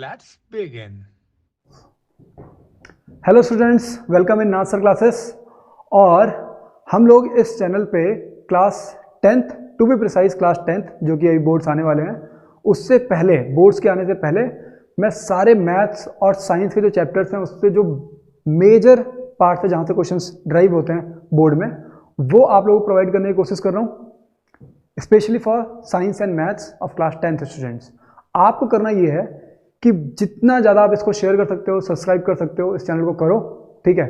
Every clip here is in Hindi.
Let's begin. Hello students, welcome in Nath sir classes. और हम लोग इस चैनल पे class 10th, to be precise class 10th, जो कि अभी बोर्ड्स आने वाले हैं, उससे पहले, बोर्ड्स के आने से पहले मैं सारे मैथ्स और साइंस के जो चैप्टर्स हैं उससे जो मेजर पार्ट है जहाँ से क्वेश्चंस ड्राइव होते हैं बोर्ड में, वो आप लोगों को प्रोवाइड करने की कोशिश कर रहा हूँ, specially for science and maths of class 10th students. आपको करना ये है कि जितना ज़्यादा आप इसको शेयर कर सकते हो, सब्सक्राइब कर सकते हो, इस चैनल को करो, ठीक है।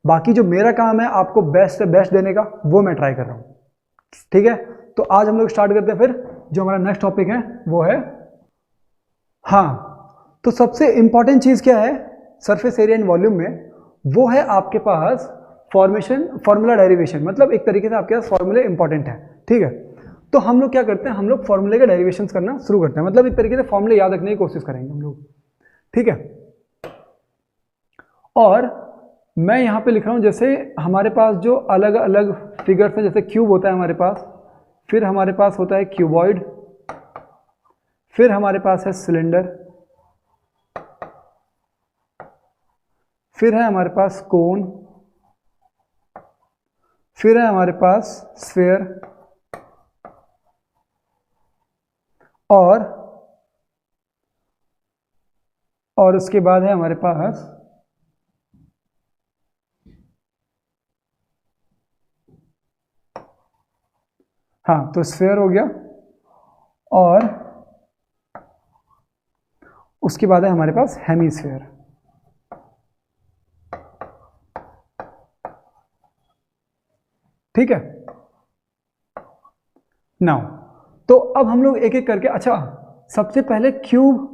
बाकी जो मेरा काम है आपको बेस्ट से बेस्ट देने का, वो मैं ट्राई कर रहा हूँ, ठीक है। तो आज हम लोग स्टार्ट करते हैं। फिर जो हमारा नेक्स्ट टॉपिक है वो है, हाँ, तो सबसे इंपॉर्टेंट चीज़ क्या है सरफेस एरिया एंड वॉल्यूम में, वो है आपके पास फॉर्मूला डेरिवेशन। मतलब एक तरीके से आपके पास फॉर्मूले इंपॉर्टेंट है, ठीक है। तो हम लोग क्या करते हैं, हम लोग फॉर्मूले का डेरिवेशन करना शुरू करते हैं। मतलब एक तरीके से फॉर्मूले याद रखने की कोशिश करेंगे हम लोग, ठीक है। और मैं यहाँ पे लिख रहा हूँ, जैसे हमारे पास जो अलग अलग फिगर्स हैं, जैसे क्यूब होता है हमारे पास, फिर हमारे पास होता है क्यूबॉइड, फिर हमारे पास है सिलेंडर, फिर है हमारे पास कोन, फिर है हमारे पास स्फीयर, और उसके बाद है हमारे पास हाँ, तो स्फीयर हो गया, और उसके बाद है हमारे पास हेमीस्फीयर। ठीक है। नाउ तो अब हम लोग एक एक करके, अच्छा सबसे पहले क्यूब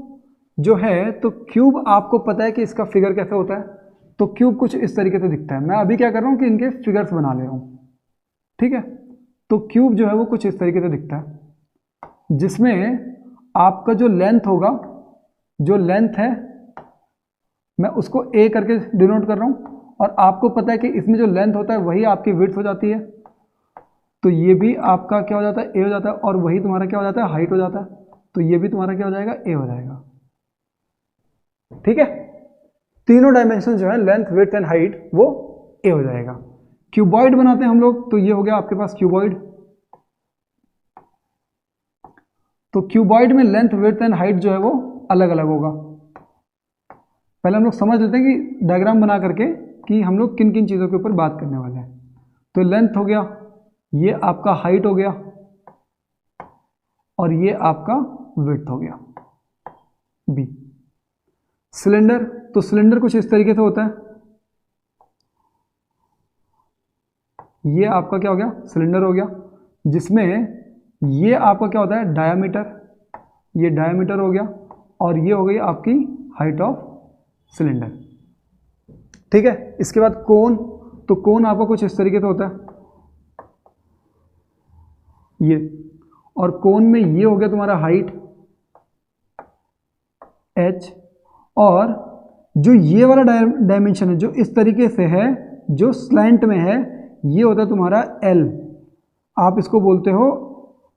जो है, तो क्यूब आपको पता है कि इसका फिगर कैसे होता है। तो क्यूब कुछ इस तरीके से दिखता है। मैं अभी क्या कर रहा हूं कि इनके फिगर्स बना ले रहा हूं, ठीक है। तो क्यूब जो है वो कुछ इस तरीके से दिखता है, जिसमें आपका जो लेंथ होगा, जो लेंथ है मैं उसको ए करके डिनोट कर रहा हूं, और आपको पता है कि इसमें जो लेंथ होता है वही आपकी विड्थ हो जाती है। तो ये भी आपका क्या हो जाता है, ए हो जाता है, और वही तुम्हारा क्या हो जाता है, हाइट हो जाता है। तो ये भी तुम्हारा क्या हो जाएगा, ए हो जाएगा, ठीक है। तीनों डायमेंशन जो है, लेंथ, विड्थ एंड हाइट, वो ए हो जाएगा। क्यूबॉइड बनाते हैं हम लोग, तो ये हो गया आपके पास क्यूबॉइड। तो क्यूबॉइड में लेंथ, विड्थ एंड हाइट जो है वो अलग अलग होगा। पहले हम लोग समझ लेते हैं कि डायग्राम बना करके कि हम लोग किन किन चीज़ों के ऊपर बात करने वाले हैं। तो लेंथ हो गया, ये आपका हाइट हो गया, और ये आपका विड्थ हो गया, बी। सिलेंडर, तो सिलेंडर कुछ इस तरीके से होता है। ये आपका क्या हो गया, सिलेंडर हो गया, जिसमें ये आपका क्या होता है, डायामीटर, ये डायामीटर हो गया, और ये हो गई आपकी हाइट ऑफ सिलेंडर, ठीक है। इसके बाद कोन, तो कोन आपका कुछ इस तरीके से होता है, ये, और कोन में ये हो गया तुम्हारा हाइट, h, और जो ये वाला डायमेंशन है जो इस तरीके से है, जो स्लैंट में है, ये होता है तुम्हारा l, आप इसको बोलते हो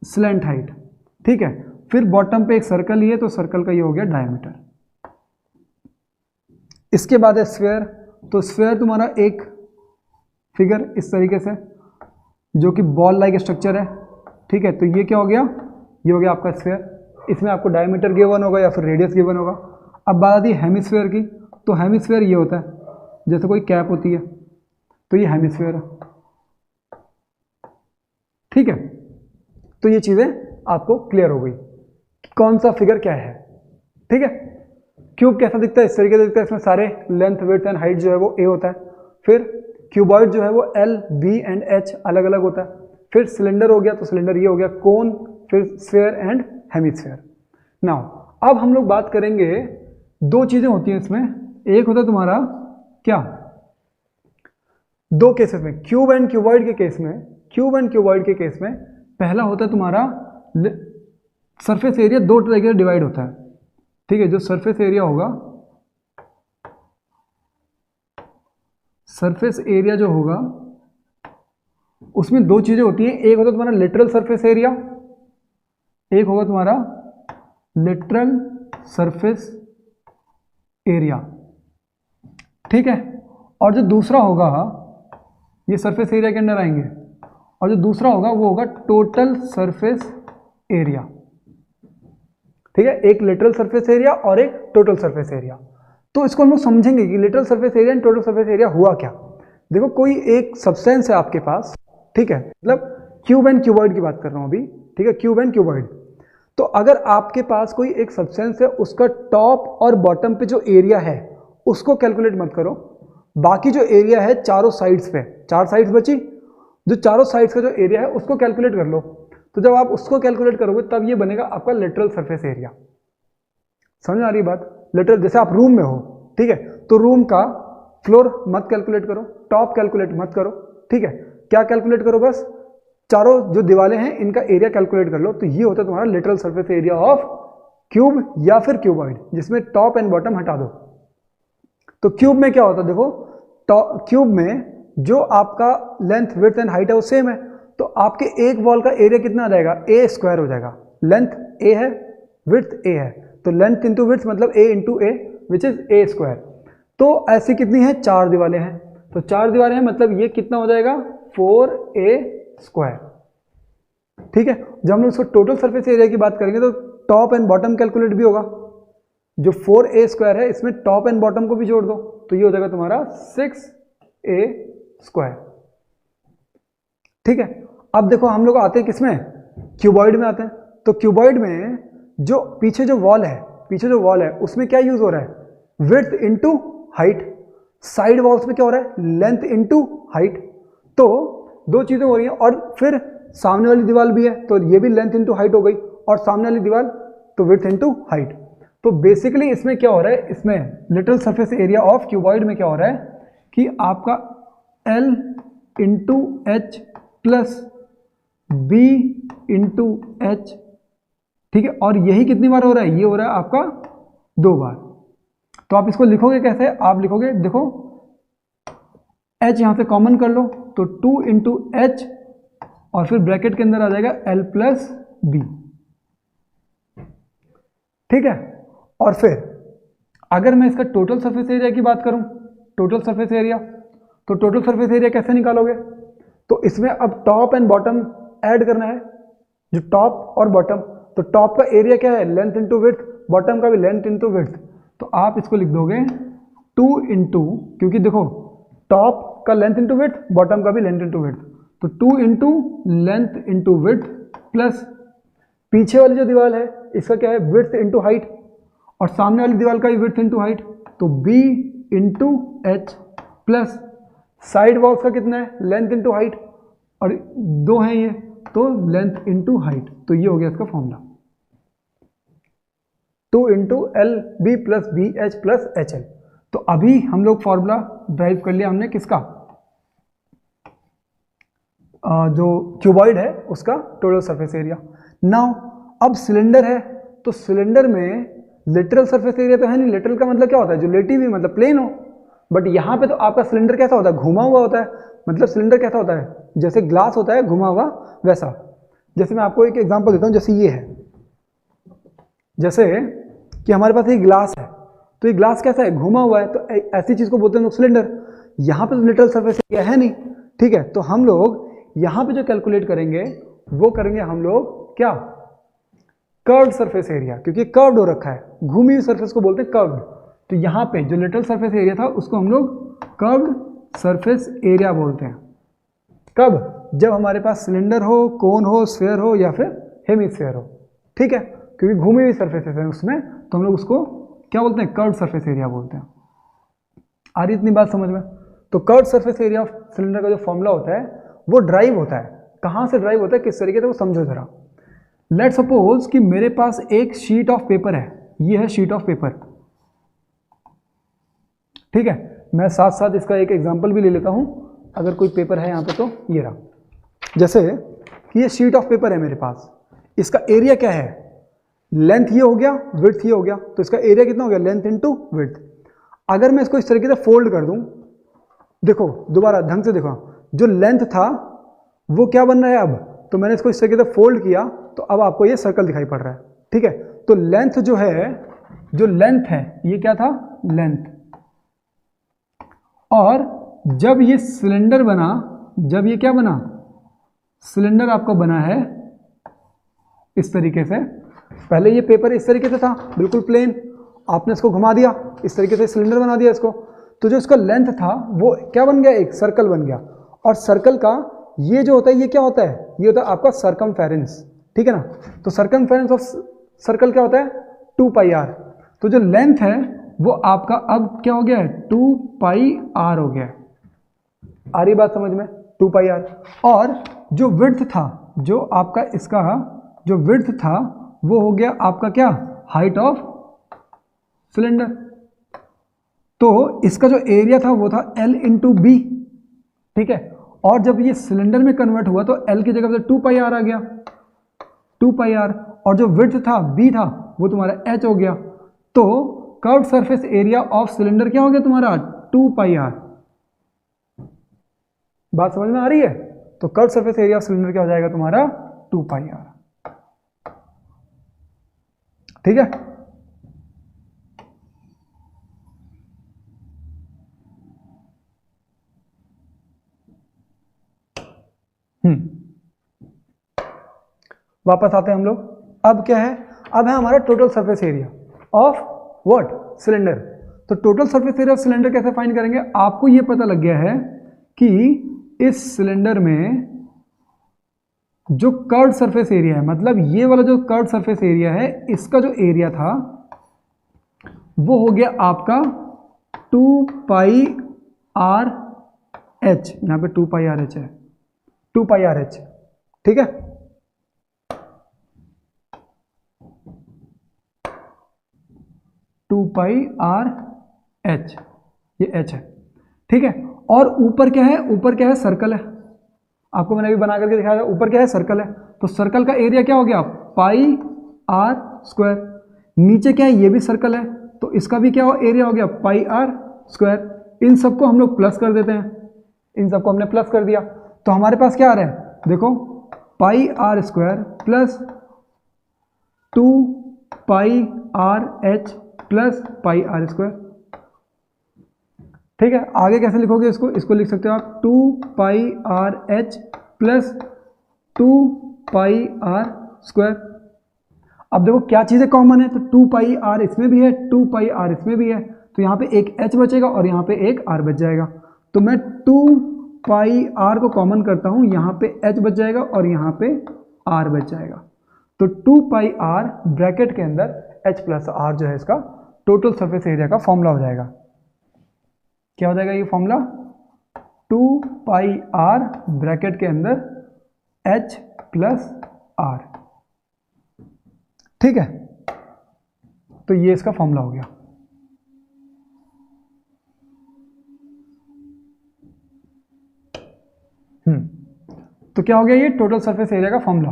स्लैंट हाइट, ठीक है। फिर बॉटम पे एक सर्कल ही है, तो सर्कल का ये हो गया डायमीटर। इसके बाद है स्फीयर, तो स्फीयर तुम्हारा एक फिगर इस तरीके से, जो कि बॉल लाइक स्ट्रक्चर है, ठीक है। तो ये क्या हो गया, ये हो गया आपका स्फीयर। इसमें आपको डायमीटर गिवन होगा या फिर रेडियस गिवन होगा। अब बात आती है हेमिस्फीयर की, तो हेमिस्फीयर ये होता है, जैसे कोई कैप होती है, तो ये हेमिस्फीयर है, ठीक है। तो ये चीज़ें आपको क्लियर हो गई कि कौन सा फिगर क्या है, ठीक है। क्यूब कैसा दिखता है, इस तरीके से दिखता है। इसमें सारे लेंथ, विड्थ एंड हाइट जो है वो ए होता है। फिर क्यूबॉइड जो है वो एल, बी एंड एच अलग अलग होता है। फिर सिलेंडर हो गया, तो सिलेंडर ये हो गया कोन, फिर स्फीयर एंड हेमिस्फीयर। नाउ अब हम लोग बात करेंगे, दो चीजें होती हैं इसमें। एक होता है तुम्हारा क्या, दो केसेस में, क्यूब एंड क्यूबॉइड के केस में, क्यूब एंड क्यूबॉइड के केस में पहला होता है तुम्हारा सरफेस एरिया, दो तरीके से डिवाइड होता है, ठीक है। जो सरफेस एरिया होगा, सरफेस एरिया जो होगा उसमें दो चीजें होती हैं। एक होता है तुम्हारा लिटरल सरफेस एरिया, एक होगा तुम्हारा लिटरल सरफेस एरिया, ठीक है। और जो दूसरा होगा, ये सरफेस एरिया के अंदर आएंगे, और जो दूसरा होगा वो होगा टोटल सरफेस एरिया, ठीक है। एक लिटरल सरफेस एरिया और एक टोटल सरफेस एरिया। तो इसको हम लोग समझेंगे कि literal surface area and total surface area हुआ क्या। देखो कोई एक सब्सटेंस है आपके पास, ठीक है, मतलब क्यूब एंड क्यूबॉइड की बात कर रहा हूं अभी, ठीक है, क्यूब एंड क्यूबॉइड। तो अगर आपके पास कोई एक सब्सटेंस है, उसका टॉप और बॉटम पे जो एरिया है उसको कैलकुलेट मत करो, बाकी जो एरिया है चारों साइड्स पे, 4 साइड्स बची, जो चारों साइड्स का जो एरिया है उसको कैलकुलेट कर लो। तो जब आप उसको कैलकुलेट करोगे तब ये बनेगा आपका लिटरल सरफेस एरिया। समझ आ रही बात? लिटरल, जैसे आप रूम में हो, ठीक है, तो रूम का फ्लोर मत कैलकुलेट करो, टॉप कैलकुलेट मत करो, ठीक है, क्या कैलकुलेट करो, बस चारों जो दीवारें हैं इनका एरिया कैलकुलेट कर लो। तो ये होता है तुम्हारा literal surface area of cube या फिर क्यूबॉइड, जिसमें टॉप एंड बॉटम हटा दो। तो क्यूब में क्या होता है, देखो क्यूब में जो आपका लेंथ विड्थ एंड हाइट है वो सेम है, तो आपके एक वॉल का एरिया कितना आ जाएगा, ए स्क्वायर हो जाएगा। लेंथ ए है, विड्थ ए है, तो लेंथ इंटू विड्थ मतलब A into A which is a square. तो ऐसी कितनी है, 4 दीवारें हैं, तो 4 दीवारें हैं मतलब ये कितना हो जाएगा, 4a स्क्वायर, ठीक है। जब हम लोग इसको टोटल सरफेस एरिया की बात करेंगे तो टॉप एंड बॉटम कैलकुलेट भी होगा। जो 4a स्क्वायर है इसमें टॉप एंड बॉटम को भी जोड़ दो, तो ये हो जाएगा तुम्हारा 6a स्क्वायर, ठीक है। अब देखो हम लोग आते हैं किसमें, क्यूबॉइड में आते हैं। तो क्यूबॉइड में जो पीछे जो वॉल है उसमें क्या यूज हो रहा है, width into height. Side walls में क्या हो रहा है, लेंथ इंटू हाइट। तो 2 चीजें हो रही हैं, और फिर सामने वाली दीवार भी है तो ये भी लेंथ इंटू हाइट हो गई, और सामने वाली दीवार तो विड्थ इंटू हाइट। तो बेसिकली इसमें क्या हो रहा है, इसमें lateral surface area of cuboid में क्या हो रहा है कि आपका L into H plus B into H, ठीक है। और यही कितनी बार हो रहा है, ये हो रहा है आपका 2 बार। तो आप इसको लिखोगे कैसे, आप लिखोगे, देखो h यहां से कॉमन कर लो, तो 2 इंटू एच और फिर ब्रैकेट के अंदर आ जाएगा L प्लस बी, ठीक है। और फिर अगर मैं इसका टोटल सरफेस एरिया की बात करूं, टोटल सरफेस एरिया, तो टोटल सरफेस एरिया कैसे निकालोगे, तो इसमें अब टॉप एंड बॉटम ऐड करना है, जो टॉप और बॉटम, तो टॉप का एरिया क्या है, लेंथ इंटू विड्थ, बॉटम का भी लेंथ इंटू विड्थ। तो आप इसको लिख दोगे 2 इंटू, क्योंकि देखो टॉप का लेंथ इंटू विड्थ, बॉटम का भी लेंथ इंटू विड्थ, तो 2 into length into width plus पीछे वाली जो दीवार है इसका क्या है, विड्थ इंटू हाइट, और सामने वाली दीवार का भी विड्थ इंटू हाइट, तो b into H plus side walls का कितना है, लेंथ इंटू हाइट, और 2 हैं ये, तो लेंथ इंटू हाइट। तो ये हो गया इसका formula, 2 into L B plus B H plus H L. तो अभी हम लोग फॉर्मूला ड्राइव कर लिया हमने किसका, जो क्यूबॉइड है उसका टोटल सरफेस एरिया। नाउ अब सिलेंडर है, तो सिलेंडर में लिटरल सरफेस एरिया तो है नहीं, लिटरल का मतलब क्या होता है, जो लेटी हुई मतलब प्लेन हो, बट यहाँ पे तो आपका सिलेंडर कैसा होता है, घुमा हुआ होता है। मतलब सिलेंडर कैसा होता है, जैसे ग्लास होता है घुमा हुआ, वैसा। जैसे मैं आपको एक एग्जांपल देता हूँ, जैसे ये है, जैसे कि हमारे पास ये ग्लास है, तो ये ग्लास कैसा है, घुमा हुआ है, तो ऐसी चीज़ को बोलते हैं लोग सिलेंडर। यहाँ पे तो लिटरल सरफेस एरिया है नहीं, ठीक है। तो हम लोग यहाँ पे जो कैलकुलेट करेंगे वो करेंगे हम लोग क्या, कर्व्ड सरफेस एरिया, क्योंकि कर्व्ड हो रखा है, घूमी हुई सरफेस को बोलते हैं कर्व्ड। तो यहाँ पे जो लिटरल सरफेस एरिया था उसको हम लोग कर्व्ड सरफेस एरिया बोलते हैं। कब, जब हमारे पास सिलेंडर हो, कोन हो, स्फीयर हो या फिर हेमीस्फीयर हो, ठीक है, क्योंकि घूमी हुई सरफेसेस है उसमें, तो हम लोग उसको क्या बोलते हैं, कर्व्ड सरफेस एरिया बोलते हैं। आ रही इतनी बात समझ में? तो curved surface area of cylinder का जो फॉर्मूला होता है वो ड्राइव होता है, कहाँ से ड्राइव होता है, किस तरीके से, वो समझो जरा। लेट्स सपोज कि मेरे पास एक शीट ऑफ पेपर है, ये है शीट ऑफ पेपर, ठीक है। मैं साथ साथ इसका एक एग्जांपल भी ले लेता हूं, अगर कोई पेपर है यहाँ पे तो ये रहा। जैसे कि ये शीट ऑफ पेपर है मेरे पास, इसका एरिया क्या है, लेंथ ये हो गया, विड्थ ये हो गया, तो इसका एरिया कितना हो गया, लेंथ इंटू विड्थ। अगर मैं इसको इस तरीके से फोल्ड कर दूं, देखो दोबारा ढंग से देखो, जो लेंथ था वो क्या बन रहा है अब, तो मैंने इसको इस तरीके से फोल्ड किया, तो अब आपको ये सर्कल दिखाई पड़ रहा है, ठीक है। तो लेंथ जो है, जो लेंथ है ये क्या था, लेंथ। और जब ये सिलेंडर बना, जब ये क्या बना, सिलेंडर आपको बना है इस तरीके से, पहले ये पेपर इस तरीके से था बिल्कुल प्लेन, आपने इसको घुमा दिया, इस तरीके से सिलेंडर बना दिया इसको, तो जो इसका लेंथ था वो क्या बन गया, एक सर्कल बन गया। और सर्कल का ये जो होता है, ये क्या होता है, ये होता है आपका सरकमफेरेंस, ठीक है ना। तो सरकमफेरेंस ऑफ सर्कल क्या होता है, 2 पाई आर। तो जो लेंथ है वो आपका अब क्या हो गया है, 2 पाई आर हो गया है। आ रही बात समझ में, 2 पाई आर। और जो विड्थ था, जो आपका इसका जो विड्थ था वो हो गया आपका क्या, हाइट ऑफ सिलेंडर। तो इसका जो एरिया था वो था L इंटू बी, ठीक है। और जब ये सिलेंडर में कन्वर्ट हुआ तो L की जगह पे 2 पाई आर आ गया, 2 पाई आर। और जो विड्थ था B था वो तुम्हारा H हो गया। तो curved surface area of cylinder क्या हो गया तुम्हारा, 2 पाई आर। बात समझ में आ रही है। तो curved surface area of cylinder क्या हो जाएगा तुम्हारा, 2 पाई आर, ठीक है। वापस आते हैं हम लोग। अब क्या है, अब है हमारा total surface area of what, cylinder. तो total surface area of cylinder कैसे फाइंड करेंगे, आपको ये पता लग गया है कि इस सिलेंडर में जो कर्व्ड सरफेस एरिया है, मतलब ये वाला जो कर्व्ड सरफेस एरिया है, इसका जो एरिया था वो हो गया आपका 2 पाई आर एच। यहां पे 2 पाई आर एच है, 2 पाई आर एच, ठीक है। टू पाई आर एच, ये एच है, ठीक है। और ऊपर क्या है, ऊपर क्या है, सर्कल है। आपको मैंने अभी बना करके दिखाया था, ऊपर क्या है, सर्कल है। तो सर्कल का एरिया क्या हो गया, पाई आर स्क्वायर। नीचे क्या है, ये भी सर्कल है, तो इसका भी क्या एरिया हो गया, पाई आर स्क्वायर। इन सबको हम लोग प्लस कर देते हैं, इन सबको हमने प्लस कर दिया, तो हमारे पास क्या आ रहा है, देखो, pi are square plus 2 pi R H plus pi are square, ठीक है। आगे कैसे लिखोगे इसको, इसको लिख सकते हो आप 2 pi R H plus 2 pi are square. अब देखो क्या चीज़ें कॉमन है, तो 2 पाई आर इसमें भी है, 2 पाई आर इसमें भी है, तो यहाँ पे एक एच बचेगा और यहाँ पे एक आर बच जाएगा। तो मैं 2 पाई आर को कॉमन करता हूँ, यहाँ पे एच बच जाएगा और यहाँ पे आर बच जाएगा। तो 2 पाई आर ब्रैकेट के अंदर एच प्लस आर जो है इसका टोटल सरफेस एरिया का फॉर्मूला हो जाएगा। क्या हो जाएगा ये फॉर्मूला, 2 पाई आर ब्रैकेट के अंदर एच प्लस आर, ठीक है। तो ये इसका फॉर्मूला हो गया। तो क्या हो गया, ये टोटल सरफेस एरिया का formula,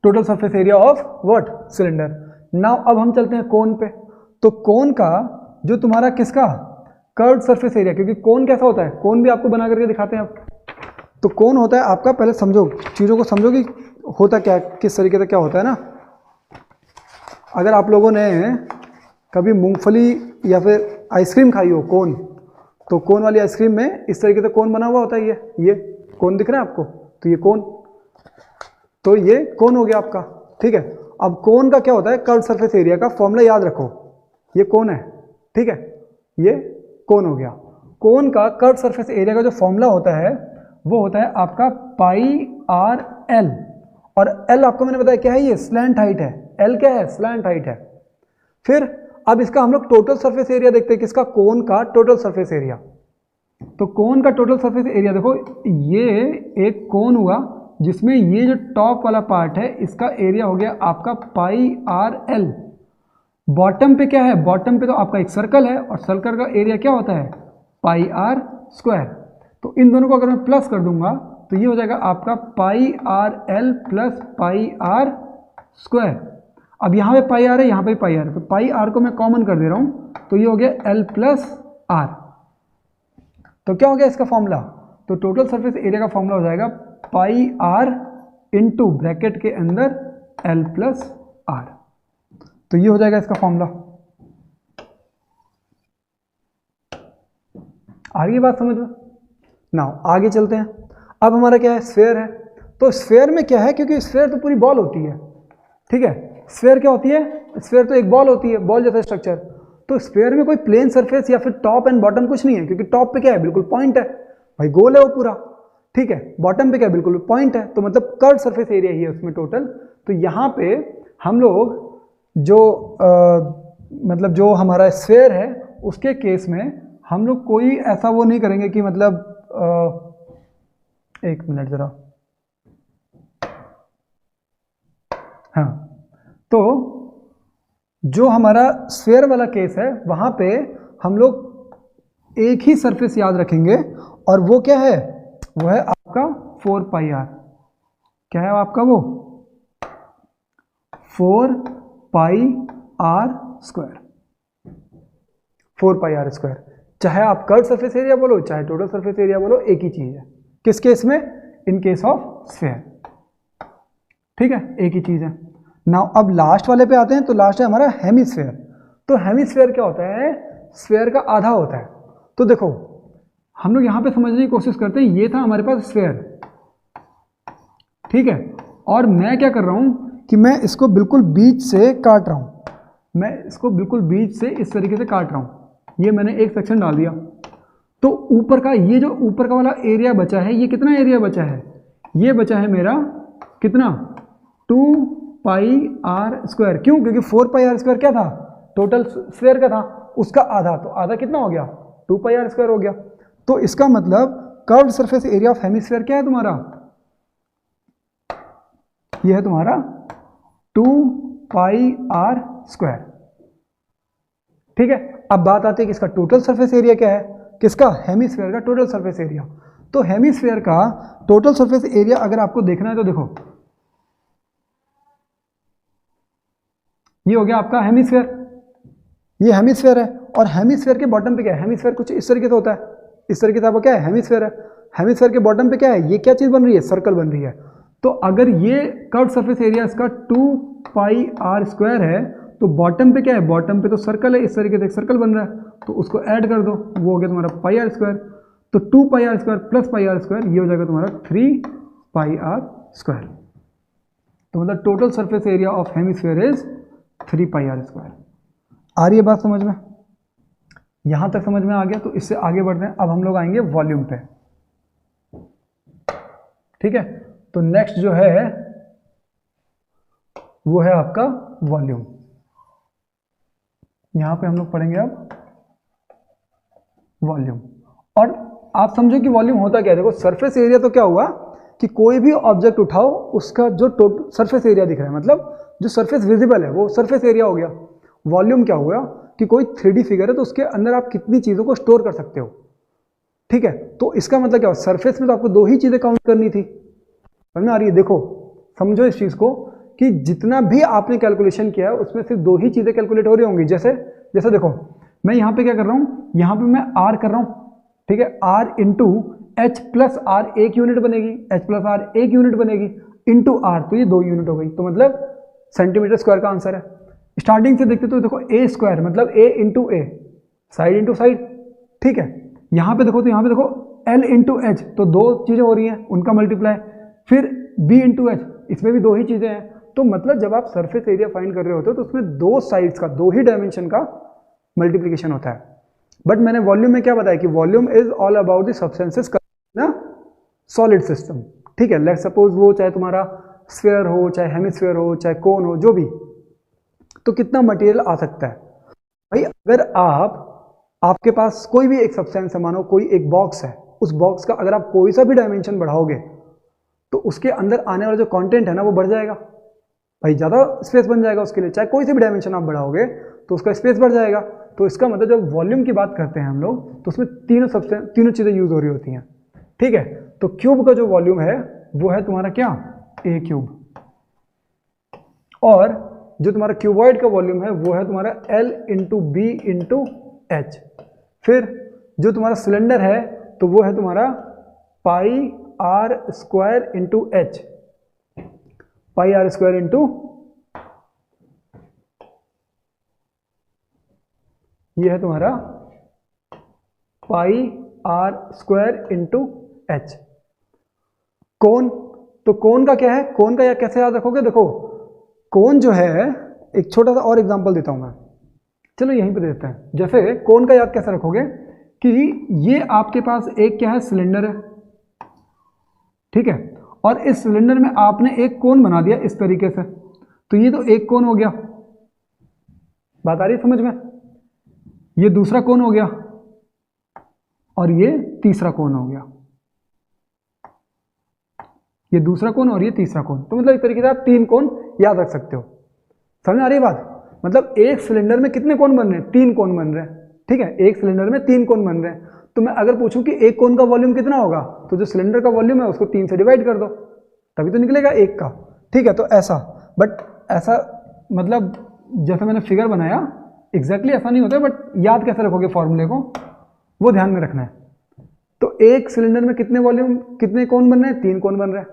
total surface area of what, cylinder. Now अब हम चलते हैं कोन पे। तो कोन का जो तुम्हारा किसका, कर्व्ड सरफेस एरिया, क्योंकि कोन कैसा होता है, कोन भी आपको बना करके दिखाते हैं आप। तो कोन होता है आपका, पहले समझो चीज़ों को, समझो कि होता क्या, किस तरीके से क्या होता है ना। अगर आप लोगों ने कभी मूंगफली या फिर आइसक्रीम खाई हो कोन, तो कोन वाली आइसक्रीम में इस तरीके से कोन बना हुआ होता है, ये कोन दिख रहा है आपको, तो ये कोन, तो ये कोन हो गया आपका, ठीक है। अब कोन का क्या होता है, कर्व्ड सरफेस एरिया का फॉर्मूला याद रखो, ये कोन है, ठीक है, ये कोन हो गया। कोन का कर्व्ड सरफेस एरिया का जो फॉर्मूला होता है वो होता है आपका पाई आर एल, और एल आपको मैंने बताया क्या है, ये स्लैंट हाइट है, एल क्या है, स्लैंट हाइट है। फिर अब इसका हम लोग टोटल सरफेस एरिया देखते हैं, किसका, कोन का टोटल सरफेस एरिया। तो कोन का टोटल सरफेस एरिया देखो, ये एक कोन हुआ जिसमें ये जो टॉप वाला पार्ट है इसका एरिया हो गया आपका पाई आर एल। बॉटम पे क्या है, बॉटम पे तो आपका एक सर्कल है, और सर्कल का एरिया क्या होता है, पाई आर स्क्वायर। तो इन दोनों को अगर मैं प्लस कर दूंगा तो ये हो जाएगा आपका pi R L plus pi are square. अब यहाँ पे पाई आर है, यहाँ पे पाई आर है, तो पाई आर को मैं कॉमन कर दे रहा हूँ, तो ये हो गया एल प्लस आर। तो क्या हो गया इसका फॉर्मूला, तो टोटल सरफेस एरिया का फॉर्मूला हो जाएगा पाई आर इंटू ब्रैकेट के अंदर एल प्लस आर। तो ये हो जाएगा इसका फॉर्मूला। आ गई बात समझ में? नाउ आगे चलते हैं। अब हमारा क्या है, स्फेयर है। तो स्फेयर में क्या है, क्योंकि स्फेयर तो पूरी बॉल होती है, ठीक है। स्फेयर क्या होती है, स्फेयर तो एक बॉल होती है, बॉल जैसा स्ट्रक्चर। तो स्फेयर में कोई प्लेन सरफेस या फिर टॉप एंड बॉटम कुछ नहीं है, क्योंकि टॉप पे क्या है, बिल्कुल पॉइंट है, भाई गोल है वो पूरा, ठीक है। बॉटम पे क्या है, बिल्कुल पॉइंट है, तो मतलब कर्व सरफेस एरिया ही है उसमें टोटल। तो यहाँ पे हम लोग जो मतलब जो हमारा स्फेयर है उसके केस में हम लोग कोई ऐसा वो नहीं करेंगे कि मतलब एक मिनट जरा, हाँ, तो जो हमारा स्फेयर वाला केस है वहां पे हम लोग एक ही सरफेस याद रखेंगे, और वो क्या है, वो है आपका 4 पाई आर। क्या है आपका वो, 4 pi are square, 4 pi are square. चाहे आप कर्व सरफेस एरिया बोलो चाहे टोटल सरफेस एरिया बोलो, एक ही चीज है। किस केस में, इन केस ऑफ स्फेयर, ठीक है, एक ही चीज है। नाउ अब लास्ट वाले पे आते हैं। तो लास्ट है हमारा हेमिस्फेयर। तो हेमिस्फेयर क्या होता है, स्फेयर का आधा होता है। तो देखो हम लोग यहां पे समझने की कोशिश करते हैं, ये था हमारे पास स्फेयर, ठीक है, और मैं क्या कर रहा हूं कि मैं इसको बिल्कुल बीच से काट रहा हूं, मैं इसको बिल्कुल बीच से इस तरीके से काट रहा हूं। ये मैंने एक सेक्शन डाल दिया। तो ऊपर का ये जो ऊपर का वाला एरिया बचा है, ये कितना एरिया बचा है, ये बचा है मेरा कितना, 2 पाई आर स्क्वायर। क्यों, क्योंकि 4 पाई आर स्क्वायर क्या था, टोटल स्क्वायर का था, उसका आधा, तो आधा कितना हो गया, 2 पाई आर स्क्वायर हो गया। तो इसका मतलब curved surface area of hemisphere क्या है तुम्हारा, ये है तुम्हारा 2 पाई आर स्क्वायर, ठीक है। अब बात आती है कि इसका टोटल सरफेस एरिया क्या है, किसका, हेमिस्फीयर का टोटल सरफेस एरिया। तो हेमिस्फीयर का टोटल सरफेस एरिया अगर आपको देखना है तो देखो, ये हो गया आपका हेमिस्फीयर, ये हेमिस्फीयर है। और हेमिस्फीयर के बॉटम पे क्या है, हेमिस्फीयर कुछ इस तरीके से होता है, इस तरीके से आपको क्या है, हेमिस्फीयर है। हेमिस्फीयर के बॉटम पे क्या है, ये क्या चीज बन रही है, सर्कल बन रही है। तो अगर ये कर्व्ड सरफेस एरिया इसका 2 पाई आर स्क्वायर है, तो बॉटम पे क्या है, बॉटम पे तो सर्कल है, इस तरीके से एक सर्कल बन रहा है, तो उसको ऐड कर दो, वो हो गया तुम्हारा पाई आर स्क्वायर। तो 2 pi are square plus pi are square, ये हो जाएगा तुम्हारा 3 पाई आर स्क्वायर। तो मतलब total surface area of hemisphere is 3 pi are square. आ रही है बात समझ में, यहां तक समझ में आ गया। तो इससे आगे बढ़ते हैं, अब हम लोग आएंगे वॉल्यूम पे, ठीक है। तो नेक्स्ट जो है वो है आपका वॉल्यूम। यहां पे हम लोग पढ़ेंगे अब वॉल्यूम। और आप समझो कि वॉल्यूम होता क्या है, देखो सरफेस एरिया तो क्या हुआ कि कोई भी ऑब्जेक्ट उठाओ उसका जो टोटल सरफेस एरिया दिख रहा है, मतलब जो सरफेस विजिबल है वो सरफेस एरिया हो गया। वॉल्यूम क्या हुआ कि कोई 3D फिगर है तो उसके अंदर आप कितनी चीजों को स्टोर कर सकते हो, ठीक है। तो इसका मतलब क्या हुआ, सरफेस में तो आपको 2 ही चीजें काउंट करनी थी, समझ में आ रही है। देखो समझो इस चीज को कि जितना भी आपने कैलकुलेशन किया है उसमें सिर्फ 2 ही चीजें कैलकुलेट हो रही होंगी। जैसे जैसे देखो मैं यहां पे क्या कर रहा हूं, यहां पे मैं आर कर रहा हूं, ठीक है, R into H plus R एक यूनिट बनेगी, एच प्लस आर एक यूनिट बनेगी, इंटू आर, तो ये 2 यूनिट हो गई। तो मतलब सेंटीमीटर स्क्वायर का आंसर है। स्टार्टिंग से देखते तो देखो ए स्क्वायर मतलब A into A, side into side, ठीक है। यहां पे देखो तो यहां पे देखो एल इंटू एच, तो 2 चीजें हो रही हैं, उनका मल्टीप्लाई, फिर बी इंटू एच, इसमें भी 2 ही चीजें हैं। तो मतलब जब आप सरफेस एरिया फाइंड कर रहे होते हो तो उसमें 2 साइड्स का 2 ही डायमेंशन का मल्टीप्लीकेशन होता है। बट मैंने वॉल्यूम में क्या बताया कि volume is all about the substances ना सॉलिड सिस्टम, ठीक है। लेट्स सपोज वो चाहे तुम्हारा स्फीयर हो, चाहे हेमिस्फीयर हो, चाहे कोन हो, जो भी, तो कितना मटेरियल आ सकता है भाई। अगर आपके पास कोई भी एक सब्सटेंस है, मानो कोई एक बॉक्स है, उस बॉक्स का अगर आप कोई सा भी डायमेंशन बढ़ाओगे तो उसके अंदर आने वाला जो कंटेंट है ना वो बढ़ जाएगा भाई, ज्यादा स्पेस बन जाएगा उसके लिए। चाहे कोई सी भी डायमेंशन आप बढ़ाओगे तो उसका स्पेस बढ़ जाएगा। तो इसका मतलब जब वॉल्यूम की बात करते हैं हम लोग तो उसमें तीनों चीजें यूज हो रही होती हैं, ठीक है। तो क्यूब का जो वॉल्यूम है वो है तुम्हारा क्या, ए क्यूब, और जो तुम्हारा क्यूबॉइड का वॉल्यूम है वो है तुम्हारा L into B into H. फिर जो तुम्हारा सिलेंडर है तो वो है तुम्हारा pi are square into H, pi are square into, ये है तुम्हारा पाई r² इंटू एच। कोण, तो कोण का क्या है, कोण का या कैसे याद रखोगे, देखो कोण जो है, एक छोटा सा और एग्जांपल देता हूं मैं, चलो यहीं पे देते हैं। जैसे कोण का याद कैसे रखोगे कि ये आपके पास एक क्या है, सिलेंडर है, ठीक है, और इस सिलेंडर में आपने एक कोण बना दिया इस तरीके से, तो ये तो एक कोण हो गया, बात आ रही है समझ में, ये दूसरा कोण हो गया और ये तीसरा कोण हो गया, ये दूसरा कोण और ये तीसरा कोण। तो मतलब इस तरीके से आप 3 कोण याद रख सकते हो। समझ आ रही है बात, मतलब एक सिलेंडर में कितने कोण बन रहे हैं, 3 कोण बन रहे हैं, ठीक है, एक सिलेंडर में 3 कोण बन रहे हैं। तो मैं अगर पूछूं कि एक कोण का वॉल्यूम कितना होगा, तो जो सिलेंडर का वॉल्यूम है उसको 3 से डिवाइड कर दो, तभी तो निकलेगा एक का, ठीक है। तो ऐसा, बट ऐसा मतलब जैसा मैंने फिगर बनाया एग्जैक्टली ऐसा नहीं होता है, बट याद कैसे रखोगे फॉर्मूले को, वो ध्यान में रखना है। तो एक सिलेंडर में कितने वॉल्यूम, कितने कोण बन रहे हैं, 3 कोण बन रहे हैं,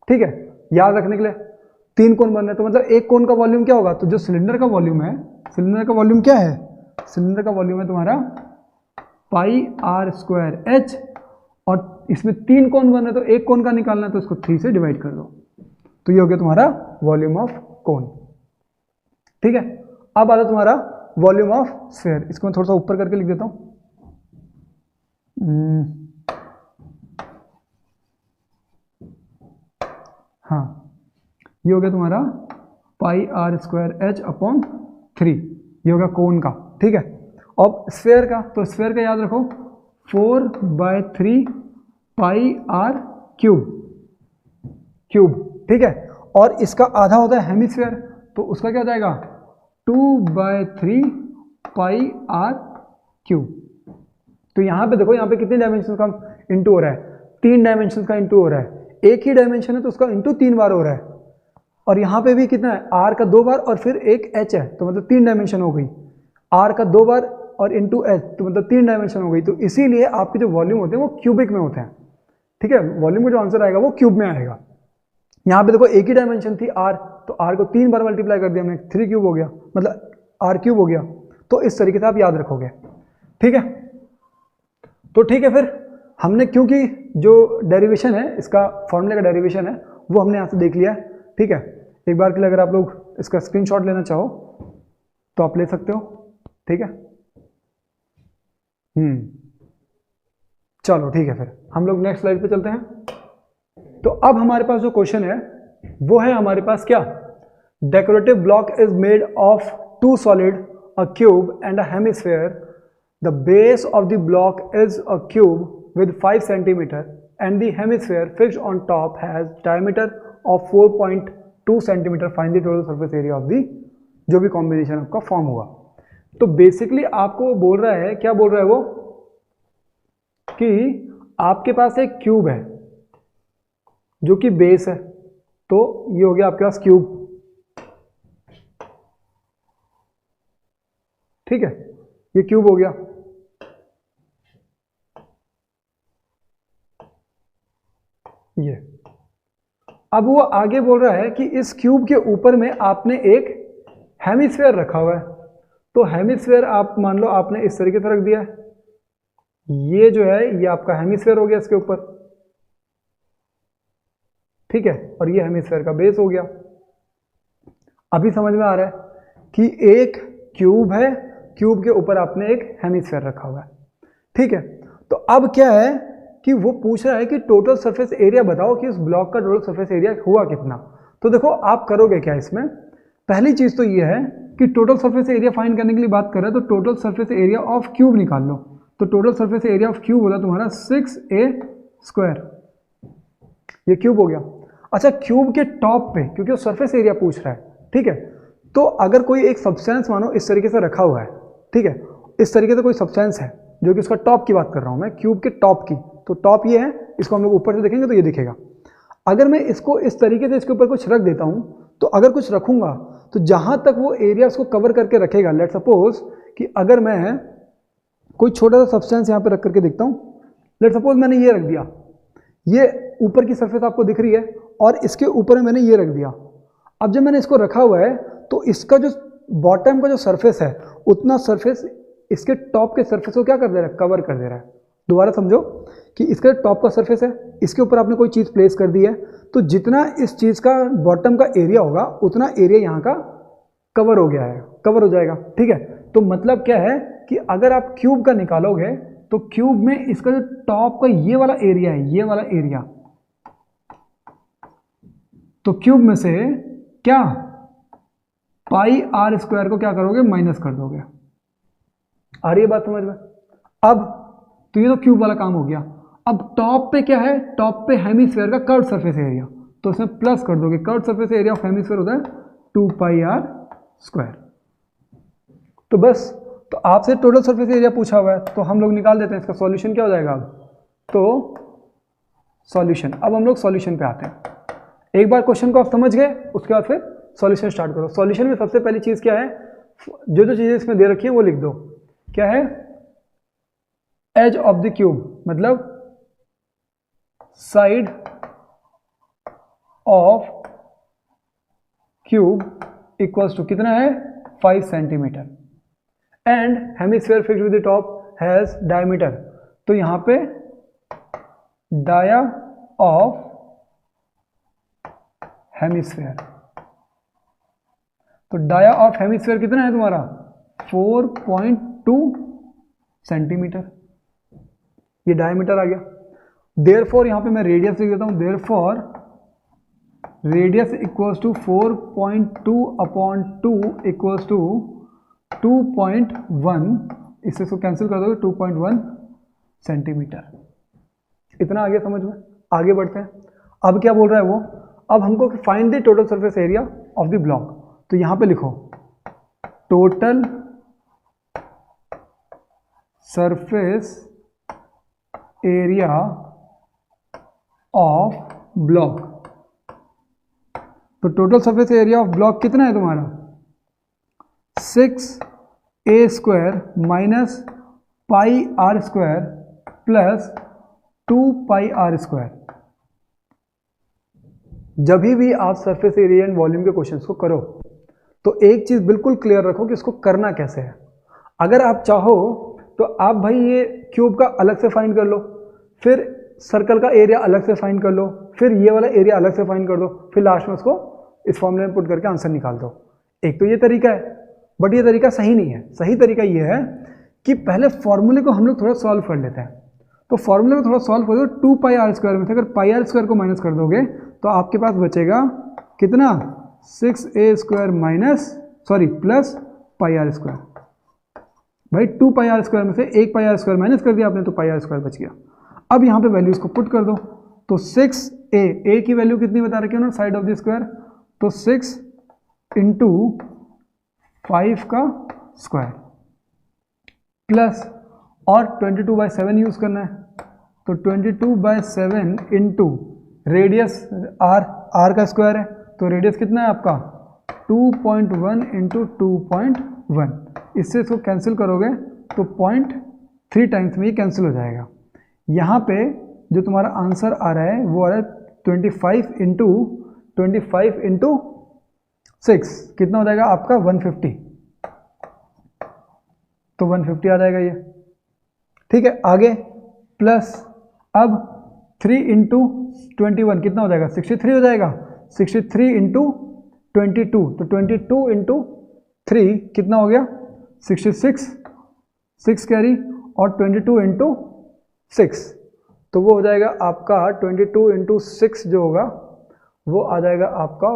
ठीक है, याद रखने के लिए 3 कोण बन रहे हैं। तो मतलब एक कोण का वॉल्यूम क्या होगा, तो जो सिलेंडर का वॉल्यूम है, सिलेंडर का वॉल्यूम क्या है, सिलेंडर का वॉल्यूम है तुम्हारा πr²h, और इसमें 3 कोण बन रहे हैं, तो एक कोण का निकालना है, तो इसको 3 से डिवाइड कर दो, तो ये हो गया तुम्हारा वॉल्यूम ऑफ कोण, ठीक है। अब आता तुम्हारा वॉल्यूम ऑफ स्फीयर, इसको मैं थोड़ा सा ऊपर करके लिख देता हूं, हाँ, ये हो गया तुम्हारा πr²h/3, ये होगा कोण का, ठीक है। अब स्फीयर का, तो स्फीयर का याद रखो 4/3 πr³ क्यूब, ठीक है, और इसका आधा होता है हेमिस्फीयर, तो उसका क्या हो जाएगा 2/3 πr³। तो यहाँ पे देखो, यहाँ पे कितने डायमेंशन का इंटू हो रहा है, 3 डायमेंशन का इंटू हो रहा है, एक ही डायमेंशन है तो उसका इंटू 3 बार हो रहा है, और यहाँ पे भी कितना है, r का 2 बार और फिर एक h है, तो मतलब 3 डायमेंशन हो गई, r का 2 बार और इंटू h, तो मतलब 3 डायमेंशन हो गई। तो इसीलिए आपके जो वॉल्यूम होते हैं वो क्यूबिक में होते हैं, ठीक है, वॉल्यूम का जो आंसर आएगा वो क्यूब में आएगा। यहाँ पे देखो एक ही डायमेंशन थी r, तो r को 3 बार मल्टीप्लाई कर दिया हमने, 3 क्यूब हो गया, मतलब r³ हो गया। तो इस तरीके से आप याद रखोगे, ठीक है। तो ठीक है, फिर हमने, क्योंकि जो डेरिवेशन है, इसका फॉर्मूले का डेरिवेशन है, वो हमने यहाँ से देख लिया है, ठीक है। एक बार के लिए अगर आप लोग इसका स्क्रीनशॉट लेना चाहो तो आप ले सकते हो, ठीक है। चलो ठीक है, फिर हम लोग नेक्स्ट स्लाइड पे चलते हैं। तो अब हमारे पास जो क्वेश्चन है वो है हमारे पास क्या, decorative block is made of 2 solid, a cube and a hemisphere. The base of the block is a cube with 5 centimeter and the hemisphere fixed on top has diameter of 4.2 centimeter. Find the total surface area of the, जो भी कॉम्बिनेशन आपका फॉर्म हुआ। तो बेसिकली आपको बोल रहा है, क्या बोल रहा है वो, कि आपके पास एक क्यूब है जो कि बेस है, तो ये हो गया आपके पास क्यूब, ठीक है, ये क्यूब हो गया। ये अब वो आगे बोल रहा है कि इस क्यूब के ऊपर में आपने एक हेमिस्फीयर रखा हुआ है, तो हेमिस्फीयर आप मान लो आपने इस तरीके से रख दिया है, ये जो है ये आपका हेमिस्फीयर हो गया इसके ऊपर, ठीक है, और ये हेमिस्फीयर का बेस हो गया। अभी समझ में आ रहा है कि एक क्यूब है, क्यूब के ऊपर आपने एक हेमिस्फीयर रखा हुआ है, ठीक है। तो अब क्या है कि वो पूछ रहा है कि टोटल सरफेस एरिया बताओ कि उस ब्लॉक का टोटल सरफेस एरिया हुआ कितना। तो देखो आप करोगे क्या इसमें, पहली चीज तो ये है कि टोटल सरफेस एरिया फाइंड करने के लिए बात कर रहे हैं, तो total surface area of cube निकाल लो। तो total surface area of cube होता तुम्हारा 6a², ये क्यूब हो गया। अच्छा, क्यूब के टॉप पे, क्योंकि वो सरफेस एरिया पूछ रहा है, ठीक है, तो अगर कोई एक सब्सटेंस मानो इस तरीके से रखा हुआ है, ठीक है, इस तरीके से कोई सब्सटेंस है, जो कि उसका टॉप की बात कर रहा हूं मैं, क्यूब के टॉप की, तो टॉप ये है, इसको हम लोग ऊपर से देखेंगे तो ये दिखेगा। अगर मैं इसको इस तरीके से इसके ऊपर कुछ रख देता हूं, तो अगर कुछ रखूंगा तो जहां तक वो एरिया उसको कवर करके रखेगा, लेट सपोज कि अगर मैं कोई छोटा सा सब्सटेंस यहां पे रख करके देखता हूं, लेट सपोज मैंने ये रख दिया, ये ऊपर की सरफेस आपको दिख रही है, और इसके ऊपर मैंने ये रख दिया। अब जब मैंने इसको रखा हुआ है, तो इसका जो बॉटम का जो सरफेस है, उतना सरफेस इसके टॉप के सरफेस को क्या कर दे रहा है, कवर कर दे रहा है। दोबारा समझो कि इसका टॉप का सरफेस है, इसके ऊपर आपने कोई चीज़ प्लेस कर दी है, तो जितना इस चीज़ का बॉटम का एरिया होगा उतना एरिया यहाँ का कवर हो गया है, कवर हो जाएगा। ठीक है, तो मतलब क्या है कि अगर आप क्यूब का निकालोगे तो क्यूब में इसका जो टॉप का ये वाला एरिया है, ये वाला एरिया, तो क्यूब में से क्या पाई आर स्क्वायर को क्या करोगे, माइनस कर दोगे। आ रही है बात समझ में? अब तो ये तो क्यूब वाला काम हो गया। अब टॉप पे क्या है, टॉप पे हेमिस्फीयर का कर्व सरफेस एरिया, तो इसमें प्लस कर दोगे। Curve surface area of hemisphere होता है 2 पाई आर स्क्वायर। तो बस, तो आपसे टोटल सरफेस एरिया पूछा हुआ है, तो हम लोग निकाल देते हैं। इसका सॉल्यूशन क्या हो जाएगा अब? तो सॉल्यूशन, अब हम लोग सॉल्यूशन पे आते हैं। एक बार क्वेश्चन को आप समझ गए, उसके बाद फिर सॉल्यूशन स्टार्ट करो। सॉल्यूशन में सबसे पहली चीज़ क्या है, जो जो चीज़ें इसमें दे रखी हैं वो लिख दो। क्या है? एज ऑफ द क्यूब, मतलब side of cube equals to कितना है, 5 centimetre, and hemisphere fixed with the top has diameter, तो यहां पे डाया ऑफ हेमिस्फीयर, तो डाया ऑफ हेमिस्फीयर कितना है तुम्हारा, 4.2 सेंटीमीटर, ये डायमीटर आ गया। देयरफॉर यहां पे मैं रेडियस लिख देता हूं, therefore radius equals to 4.2/2 equals to 2.1, इससे इसको कैंसिल कर दोगे 2.1 सेंटीमीटर। इतना आ गया समझ में? आगे बढ़ते हैं। अब क्या बोल रहा है वो, अब हमको find the total surface area of the block, तो यहां पे लिखो total surface area of block. तो total surface area of block कितना है तुम्हारा, 6a² minus pi are square plus 2 pi are square. जब भी आप सरफेस एरिया एंड वॉल्यूम के क्वेश्चंस को करो तो एक चीज बिल्कुल क्लियर रखो कि इसको करना कैसे है। अगर आप चाहो तो आप भाई ये क्यूब का अलग से फाइंड कर लो, फिर सर्कल का एरिया अलग से फाइंड कर लो, फिर ये वाला एरिया अलग से फाइंड कर दो, फिर लास्ट में उसको इस फॉर्मूले में पुट करके आंसर निकाल दो। एक तो ये तरीका है, बट ये तरीका सही नहीं है। सही तरीका ये है कि पहले फॉर्मूले को हम लोग थोड़ा सॉल्व कर लेते हैं। तो फॉर्मूले को थोड़ा सॉल्व कर दो, 2 पाई आर स्क्वायर में से अगर पाई आर स्क्वायर को माइनस कर दोगे तो आपके पास बचेगा कितना, 6a² minus plus pi are square. भाई 2 पाई आर स्क्वायर में से 1 पाई आर स्क्वायर माइनस कर दिया आपने, तो पाई आर स्क्वायर बच गया। अब यहाँ पे वैल्यूज को पुट कर दो, तो 6a की वैल्यू कितनी बता रखी है ना, साइड ऑफ द स्क्वायर, तो 6 इंटू 5 का स्क्वायर प्लस, और 22/7 यूज करना है, तो 22/7 इंटू रेडियस आर का स्क्वायर है, तो रेडियस कितना है आपका 2.1 इंटू 2.1, इससे इसको कैंसिल करोगे तो 0.3 टाइम्स में ये कैंसिल हो जाएगा। यहाँ पे जो तुम्हारा आंसर आ रहा है वो आ रहा है 25 इंटू 6, कितना हो जाएगा आपका 150, तो 150 आ जाएगा ये। ठीक है, आगे प्लस, अब 3 इंटू 21 कितना हो जाएगा, 63 हो जाएगा। 63 इंटू 22, तो 22 इंटू 3 कितना हो गया 66, 6 कैरी, और 22 इंटू 6, तो वो हो जाएगा आपका 22 इंटू 6 जो होगा वो आ जाएगा आपका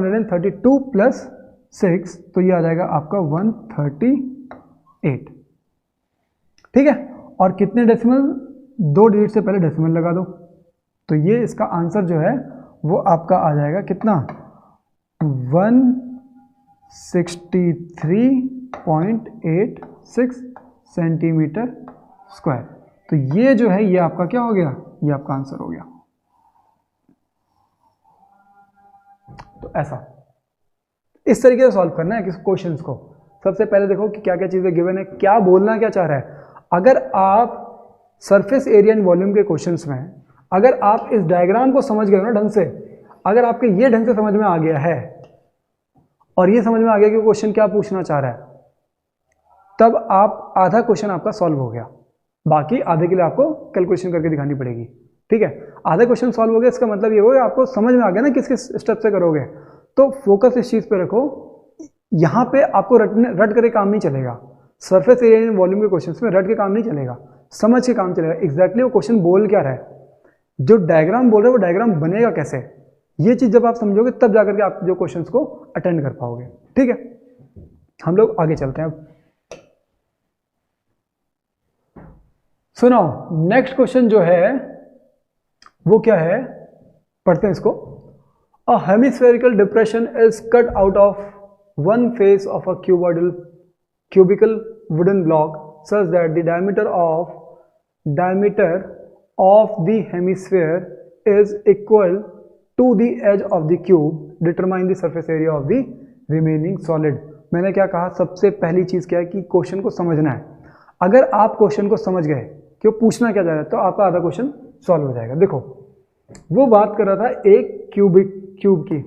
132 प्लस 6, तो ये आ जाएगा आपका 138। ठीक है, और कितने डेसिमल, 2 डिजिट से पहले डेसिमल लगा दो, तो ये इसका आंसर जो है वो आपका आ जाएगा कितना, 163.86 सेंटीमीटर स्क्वायर। तो ये जो है ये आपका क्या हो गया, ये आपका आंसर हो गया। तो ऐसा इस तरीके से सॉल्व करना है किस क्वेश्चंस को। सबसे पहले देखो कि क्या क्या चीजें गिवन है, क्या बोलना क्या चाह रहा है। अगर आप सरफेस एरिया एंड वॉल्यूम के क्वेश्चंस में अगर आप इस डायग्राम को समझ गए ना ढंग से, अगर आपके ये ढंग से समझ में आ गया है और ये समझ में आ गया कि क्वेश्चन क्या पूछना चाह रहा है, तब आप आधा क्वेश्चन आपका सॉल्व हो गया, बाकी आधे के लिए आपको कैलकुलेशन करके दिखानी पड़ेगी। ठीक है, आधा क्वेश्चन सॉल्व हो गया, इसका मतलब ये होगा आपको समझ में आ गया ना किस किस स्टेप से करोगे। तो फोकस इस चीज़ पे रखो, यहाँ पे आपको रट करके काम नहीं चलेगा। सरफेस एरिया एंड वॉल्यूम के क्वेश्चन में रट के काम नहीं चलेगा, समझ के काम चलेगा। एग्जैक्टली वो क्वेश्चन बोल क्या रहा है, जो डायग्राम बोल रहा है वो डायग्राम बनेगा कैसे, ये चीज़ जब आप समझोगे तब जाकर के आप जो क्वेश्चंस को अटेंड कर पाओगे। ठीक है, हम लोग आगे चलते हैं अब। सुनो, नेक्स्ट क्वेश्चन जो है वो क्या है, पढ़ते हैं इसको। A hemispherical depression is cut out of one face of a cubical wooden block such that the diameter of the hemisphere is equal to the edge of the cube. Determine the surface area of the remaining solid. मैंने क्या कहा, सबसे पहली चीज क्या है कि क्वेश्चन को समझना है। अगर आप क्वेश्चन को समझ गए कि वो पूछना क्या जा रहा है तो आपका आधा क्वेश्चन सॉल्व हो जाएगा। देखो, वो बात कर रहा था एक क्यूब की,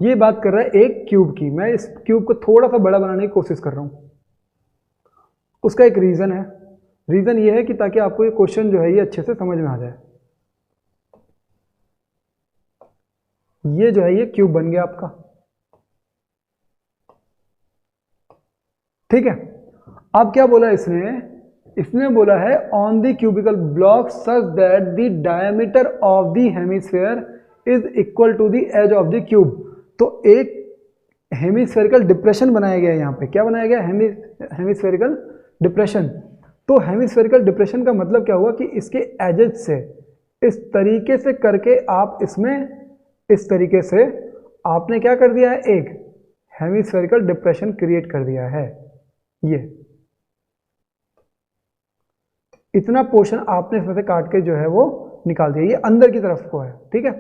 ये बात कर रहा है एक क्यूब की। मैं इस क्यूब को थोड़ा सा बड़ा बनाने की कोशिश कर रहा हूं, उसका एक रीजन है। रीजन ये है कि ताकि आपको ये क्वेश्चन जो है ये अच्छे से समझ में आ जाए। ये जो है ये क्यूब बन गया आपका। ठीक है, अब क्या बोला इसने बोला है on the cubical block such that the diameter of the hemisphere is equal to the edge of the cube. तो एक हेमिस्फेरिकल डिप्रेशन बनाया गया है। यहाँ पे क्या बनाया गया, हेमिस्फेरिकल डिप्रेशन। तो हेमिस्फेरिकल डिप्रेशन का मतलब क्या हुआ कि इसके एजेस से इस तरीके से करके आप इसमें इस तरीके से आपने क्या कर दिया है, एक हेमिस्फेरिकल डिप्रेशन क्रिएट कर दिया है। ये इतना पोर्शन आपने इसमें से काट के जो है वो निकाल दिया, ये अंदर की तरफ को है। ठीक है,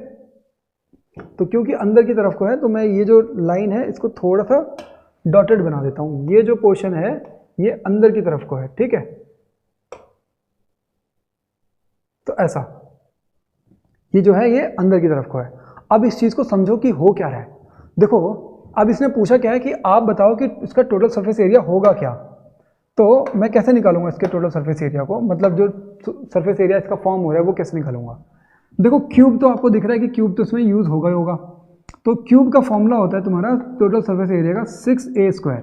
तो क्योंकि अंदर की तरफ को है तो मैं ये जो लाइन है इसको थोड़ा सा डॉटेड बना देता हूं। ये जो पोर्शन है ये अंदर की तरफ को है। ठीक है, तो ऐसा ये जो है ये अंदर की तरफ को है। अब इस चीज को समझो कि हो क्या रहा है। देखो, अब इसने पूछा क्या है कि आप बताओ कि इसका टोटल सरफेस एरिया होगा क्या। तो मैं कैसे निकालूंगा इसके टोटल सरफेस एरिया को, मतलब जो सरफेस एरिया इसका फॉर्म हो रहा है वो कैसे निकालूंगा। देखो, क्यूब तो आपको दिख रहा है कि क्यूब तो इसमें यूज होगा ही होगा। तो क्यूब का फॉर्मूला होता है तुम्हारा टोटल सरफेस एरिया का 6a²।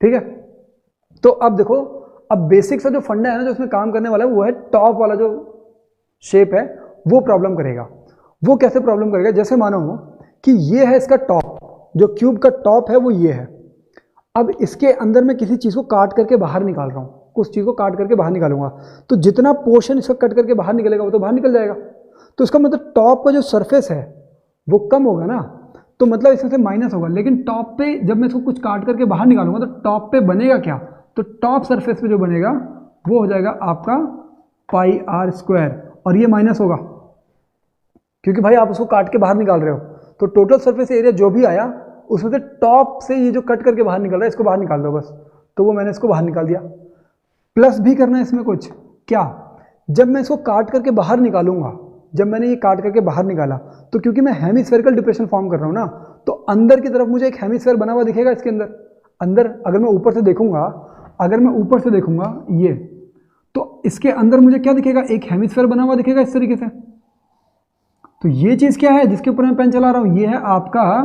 ठीक है, तो अब देखो, अब बेसिक सा जो फंडा है ना जो इसमें काम करने वाला है वो है टॉप वाला जो शेप है वो प्रॉब्लम करेगा। वो कैसे प्रॉब्लम करेगा, जैसे मानो कि ये है इसका टॉप, जो क्यूब का टॉप है वो ये है। अब इसके अंदर मैं किसी चीज को काट करके बाहर निकाल रहा हूं, कुछ चीज को काट करके बाहर निकालूंगा, तो जितना पोर्शन इसका कट करके बाहर निकलेगा वो तो बाहर निकल जाएगा। तो इसका मतलब टॉप का जो सरफेस है वो कम होगा ना, तो मतलब इसमें से माइनस होगा। लेकिन टॉप पे जब मैं इसको कुछ काट करके बाहर निकालूंगा तो टॉप पे बनेगा क्या, तो टॉप सरफेस पे जो बनेगा वो हो जाएगा आपका πr², और ये माइनस होगा क्योंकि भाई आप उसको काट के बाहर निकाल रहे हो। तो टोटल सरफेस एरिया जो भी आया उसमें से टॉप से ये जो कट करके बाहर निकल रहा है इसको बाहर निकाल दो बस। तो वो मैंने इसको बाहर निकाल दिया। प्लस भी करना है इसमें कुछ क्या, जब मैं इसको काट करके बाहर निकालूंगा, जब मैंने ये काट करके बाहर निकाला तो क्योंकि मैं हेमिस्फेरिकल डिप्रेशन फॉर्म कर रहा हूं ना, तो अंदर की तरफ मुझे एक हेमिस्फेयर बना हुआ दिखेगा इसके अंदर अगर मैं ऊपर से देखूंगा ये, तो इसके अंदर मुझे क्या दिखेगा, एक हेमिस्फेयर बना हुआ दिखेगा इस तरीके से। तो ये चीज क्या है जिसके ऊपर मैं पेन चला रहा हूं, ये है आपका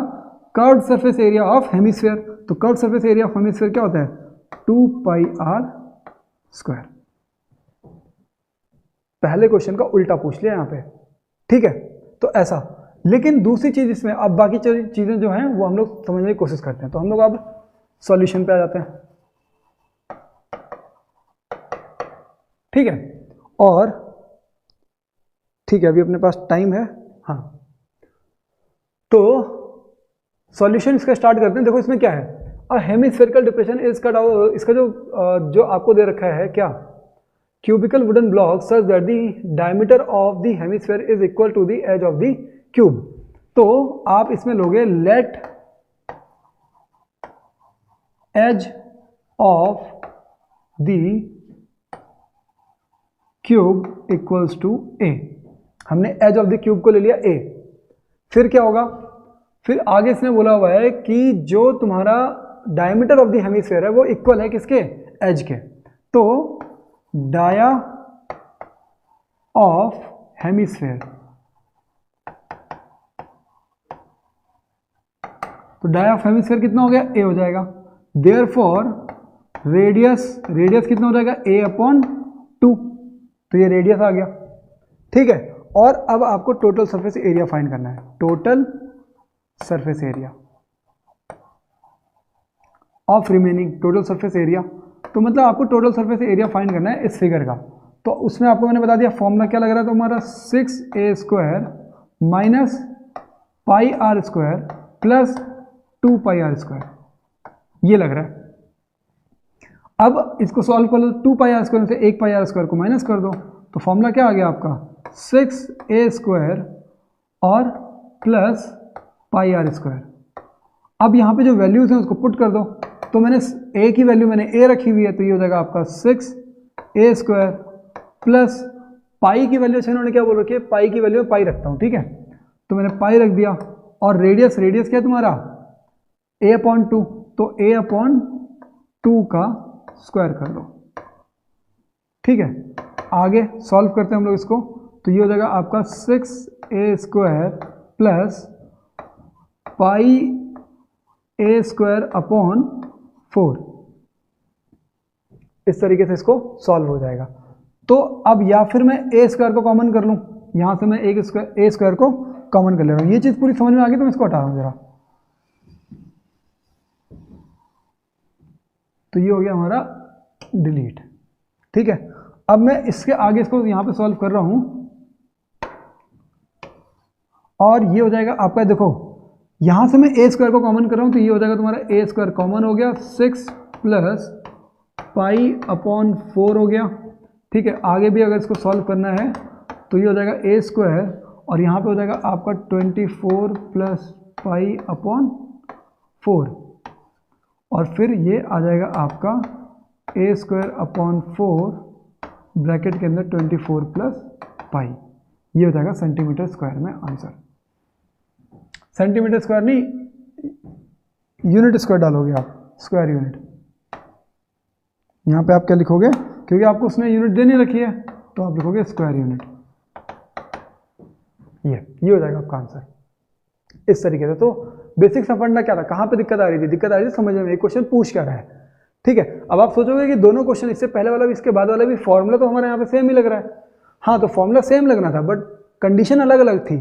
curved surface area of hemisphere. तो curved surface area of hemisphere क्या होता है, 2πr²। पहले क्वेश्चन का उल्टा पूछ लिया यहाँ पे। ठीक है, तो ऐसा। लेकिन दूसरी चीज इसमें, अब बाकी चीजें जो हैं वो हम लोग समझने की कोशिश करते हैं। तो हम लोग अब सॉल्यूशन पे आ जाते हैं। ठीक है, और ठीक है अभी अपने पास टाइम है। हाँ, तो सॉल्यूशन इसका स्टार्ट करते हैं। देखो इसमें क्या है, a hemispherical depression is cut out. इसका जो आपको दे रखा है क्या, cubical wooden block such that the diameter of the hemisphere is equal to the edge of the cube। तो आप इसमें लोगे let edge of the cube equals to a। हमने edge of the cube को ले लिया a। फिर क्या होगा, फिर आगे इसने बोला हुआ है कि जो तुम्हारा डायमीटर ऑफ द हेमिस्फीयर है वो इक्वल है किसके, एज के। तो डाया ऑफ हेमिस्फीयर, तो डाया ऑफ हेमिस्फीयर कितना हो गया, ए हो जाएगा। देयरफॉर रेडियस कितना हो जाएगा, a अपॉन 2, तो ये रेडियस आ गया। ठीक है, और अब आपको टोटल सरफेस एरिया फाइंड करना है, total surface area of remaining, total surface area. तो मतलब आपको टोटल सरफेस एरिया फाइंड करना है इस फिगर का। तो उसमें आपको मैंने बता दिया फॉर्मूला क्या लग रहा है, तो हमारा 6a² minus pi are square plus 2 pi are square, ये लग रहा है। अब इसको सॉल्व कर लो, 2 पाई आर स्क्वायर से 1 पाई आर स्क्वायर को माइनस कर दो, तो फॉर्मूला क्या आ गया आपका, 6a² और प्लस पाई आर स्क्वायर। अब यहाँ पे जो वैल्यूज हैं उसको पुट कर दो, तो मैंने a की वैल्यू मैंने a रखी हुई है, तो ये हो जाएगा आपका 6a² प्लस पाई की वैल्यू, इन्होंने क्या बोल रखी है, पाई की वैल्यू में पाई रखता हूँ, ठीक है, तो मैंने पाई रख दिया। और रेडियस क्या है तुम्हारा, a अपॉन 2, तो a अपॉन 2 का स्क्वायर कर दो। ठीक है, आगे सॉल्व करते हैं हम लोग इसको, तो ये हो जाएगा आपका 6a² plus pi a² upon 4, इस तरीके से इसको सॉल्व हो जाएगा। तो अब या फिर मैं a² को कॉमन कर लूँ, यहाँ से मैं a² को कॉमन कर ले रहा हूँ। ये चीज़ पूरी समझ में आ गई, तो मैं इसको हटा रहा हूँ जरा। तो ये हो गया हमारा डिलीट। ठीक है, अब मैं इसके आगे इसको यहाँ पे सॉल्व कर रहा हूँ, और ये हो जाएगा आपका, देखो यहाँ से मैं a² को कॉमन कर रहा हूँ, तो ये हो जाएगा तुम्हारा a² कॉमन हो गया, 6 प्लस पाई अपॉन 4 हो गया। ठीक है, आगे भी अगर इसको सॉल्व करना है तो ये हो जाएगा a², और यहाँ पे हो जाएगा आपका 24 प्लस पाई अपॉन 4, और फिर ये आ जाएगा आपका a² अपॉन 4 ब्रैकेट के अंदर 24 प्लस पाई, ये हो जाएगा सेंटीमीटर स्क्वायर में आंसर। सेंटीमीटर स्क्वायर नहीं, यूनिट स्क्वायर डालोगे आप, स्क्वायर यूनिट। यहाँ पे आप क्या लिखोगे, क्योंकि आपको उसने यूनिट देनी रखी है, तो आप लिखोगे स्क्वायर यूनिट। ये हो जाएगा आपका आंसर इस तरीके से। तो बेसिक सा फंडा क्या था, कहाँ पे दिक्कत आ रही थी, दिक्कत आ रही थी समझ में, एक क्वेश्चन पूछ क्या रहा है। ठीक है, अब आप सोचोगे कि दोनों क्वेश्चन, इससे पहले वाला भी इसके बाद वाला भी, फॉर्मूला तो हमारे यहाँ पे सेम ही लग रहा है। हाँ, तो फॉर्मूला सेम लगना था, बट कंडीशन अलग अलग थी।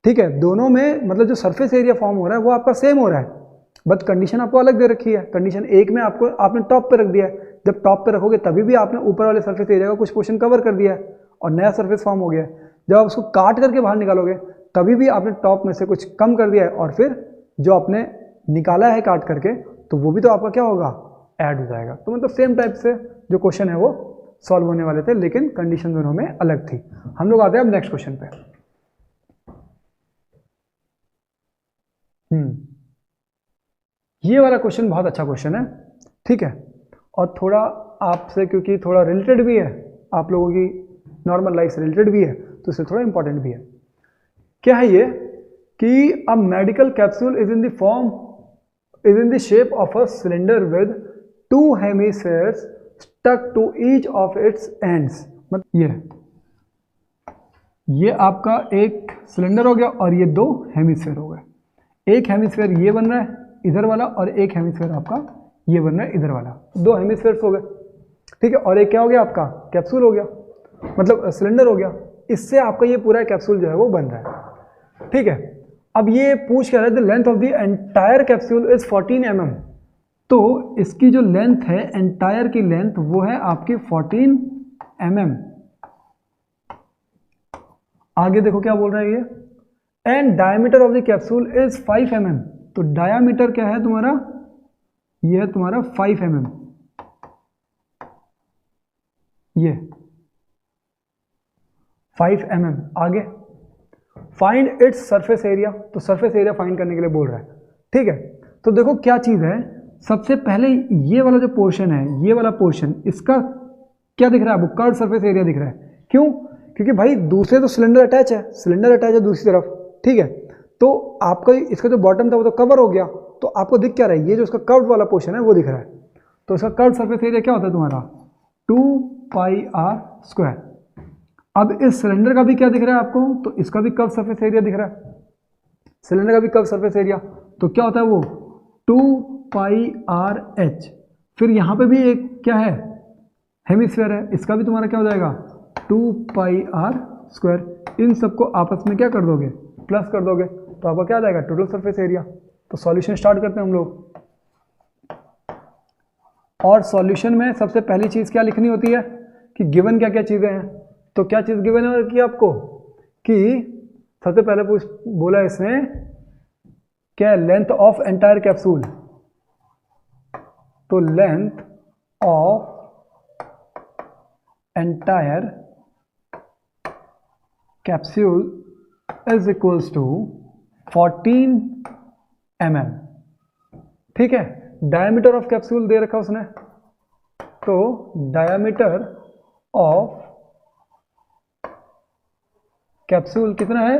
ठीक है, दोनों में मतलब जो सरफेस एरिया फॉर्म हो रहा है वो आपका सेम हो रहा है, बट कंडीशन आपको अलग दे रखी है। कंडीशन एक में आपने टॉप पे रख दिया है, जब टॉप पे रखोगे तभी भी आपने ऊपर वाले सरफेस एरिया का कुछ पोर्शन कवर कर दिया है और नया सरफेस फॉर्म हो गया है। जब आप उसको काट करके बाहर निकालोगे तभी भी आपने टॉप में से कुछ कम कर दिया है, और फिर जो आपने निकाला है काट करके, तो वो भी तो आपका क्या होगा, ऐड हो जाएगा। तो मतलब सेम टाइप से जो क्वेश्चन है वो सॉल्व होने वाले थे, लेकिन कंडीशन दोनों में अलग थी। हम लोग आते हैं अब नेक्स्ट क्वेश्चन पे। ये वाला क्वेश्चन बहुत अच्छा क्वेश्चन है। ठीक है, और थोड़ा आपसे, क्योंकि थोड़ा रिलेटेड भी है, आप लोगों की नॉर्मल लाइफ से रिलेटेड भी है, तो इससे थोड़ा इंपॉर्टेंट भी है। क्या है ये कि a medical capsule is in the shape of a cylinder with 2 hemispheres stuck to each of its ends. मतलब ये आपका एक सिलेंडर हो गया और ये 2 हेमिस्फेयर हो गए। एक हेमिस्फेयर ये बन रहा है इधर वाला, और एक हेमिस्फेयर आपका ये बन रहा है इधर वाला, 2 हेमिस्फेयर्स हो गए। ठीक है, और एक क्या हो गया आपका, कैप्सूल हो गया, मतलब सिलेंडर हो गया। इससे आपका ये पूरा कैप्सूल जो है वो बन रहा है। ठीक है, अब ये पूछ क्या रहा है, the length of the entire capsule is 14 mm। तो इसकी जो लेंथ है, एंटायर की लेंथ, वो है आपकी 14 mm। आगे देखो क्या बोल रहा है ये, and diameter of the capsule is 5 mm। तो डायमीटर क्या है तुम्हारा, ये है तुम्हारा 5 mm। ये 5 mm। आगे फाइंड इट्स सरफेस एरिया, तो सरफेस एरिया फाइंड करने के लिए बोल रहा है। ठीक है, तो देखो क्या चीज़ है, सबसे पहले ये वाला जो पोर्शन है, ये वाला पोर्शन, इसका क्या दिख रहा है आपको, कर्व सरफेस एरिया दिख रहा है। क्यों, क्योंकि भाई दूसरे तो सिलेंडर अटैच है, दूसरी तरफ। ठीक है, तो आपका इसका जो बॉटम था वो तो कवर हो गया, तो आपको दिख क्या रहा है, ये जो इसका कर्व वाला पोर्शन है वो दिख रहा है। तो इसका कर्व सरफेस एरिया क्या होता है तुम्हारा 2πr²। अब इस सिलेंडर का भी क्या दिख रहा है आपको, तो इसका भी कर्व सरफेस एरिया दिख रहा है, सिलेंडर का भी कर्व सरफेस एरिया, तो क्या होता है वो 2πrh। फिर यहाँ पे भी एक क्या है हेमिस्फीयर है, इसका भी तुम्हारा क्या हो जाएगा 2πr²। इन सबको आपस में क्या कर दोगे प्लस कर दोगे, तो आपका क्या आ जाएगा टोटल सरफेस एरिया। तो सॉल्यूशन स्टार्ट करते हैं हम लोग। और सॉल्यूशन में सबसे पहली चीज़ क्या लिखनी होती है कि गिवन क्या क्या चीज़ें हैं। तो क्या चीज़ गिवन है कि आपको कि सबसे पहले बोला इसने क्या लेंथ ऑफ एंटायर कैप्सूल, तो length of entire capsule is equals to 14 mm। ठीक है, डायमीटर ऑफ कैप्सूल दे रखा उसने, तो डायमीटर ऑफ कैप्सूल कितना है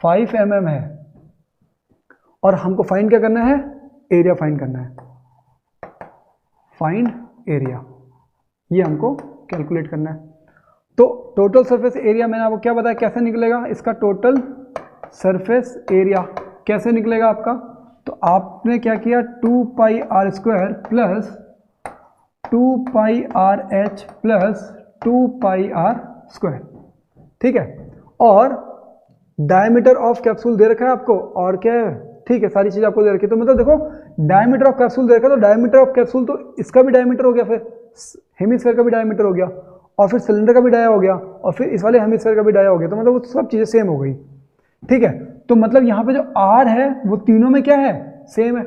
5 mm है, और हमको फाइंड क्या करना है एरिया फाइंड करना है, फाइंड एरिया, ये हमको कैलकुलेट करना है। तो टोटल सरफेस एरिया मैंने आपको क्या बताया कैसे निकलेगा, इसका टोटल सरफेस एरिया कैसे निकलेगा आपका, तो आपने क्या किया 2πr² plus 2πrh plus 2πr²। ठीक है, और डायमीटर ऑफ कैप्सूल दे रखा है आपको, और क्या है ठीक है सारी चीज़ आपको दे रखी है। तो मतलब देखो डायमीटर ऑफ कैप्सूल दे रखा है, तो डायमीटर ऑफ कैप्सूल तो इसका भी डायमीटर हो गया, फिर हेमिस्फीयर का भी डायमीटर हो गया, और फिर सिलेंडर का भी डाया हो गया, और फिर इस वाले हेमिस्फीयर का भी डाया हो गया, तो मतलब वो सब चीज़ें सेम हो गई। ठीक है, तो मतलब यहाँ पे जो आर है वो तीनों में क्या है सेम है।